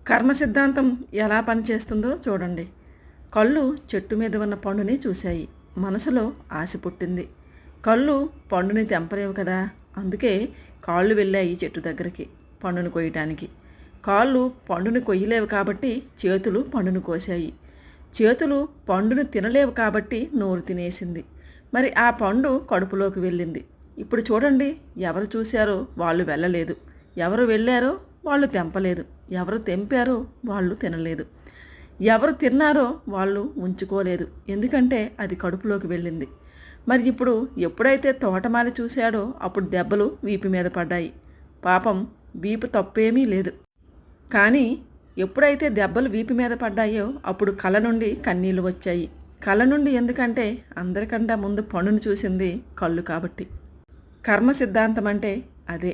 కర్మ సిద్ధాంతం ఎలా పనిచేస్తుందో చూడండి. కళ్ళు చెట్టు మీద ఉన్న పండుని చూశాయి. మనసులో ఆశ పుట్టింది. కళ్ళు పండుని తెంపలేవు కదా, అందుకే కాళ్ళు వెళ్ళాయి చెట్టు దగ్గరికి పండును కొయ్యటానికి. కాళ్ళు పండుని కొయ్యలేవు కాబట్టి చేతులు పండును కోసాయి. చేతులు పండుని తినలేవు కాబట్టి నోరు తినేసింది. మరి ఆ పండు కడుపులోకి వెళ్ళింది. ఇప్పుడు చూడండి, ఎవరు చూశారో వాళ్ళు వెళ్ళలేదు, ఎవరు వెళ్ళారో వాళ్ళు తెంపలేదు, ఎవరు తెంపారో వాళ్ళు తినలేదు, ఎవరు తిన్నారో వాళ్ళు ఉంచుకోలేదు, ఎందుకంటే అది కడుపులోకి వెళ్ళింది. మరి ఇప్పుడు ఎప్పుడైతే తోటమాలి చూశాడో అప్పుడు దెబ్బలు వీపు మీద పడ్డాయి. పాపం వీపు తప్పేమీ లేదు, కానీ ఎప్పుడైతే దెబ్బలు వీపు మీద పడ్డాయో అప్పుడు కళ్ళ నుండి కన్నీళ్లు వచ్చాయి. కళ్ళ నుండి ఎందుకంటే అందరికంటే ముందు పండును చూసింది కళ్ళు కాబట్టి. కర్మ సిద్ధాంతం అంటే అదే.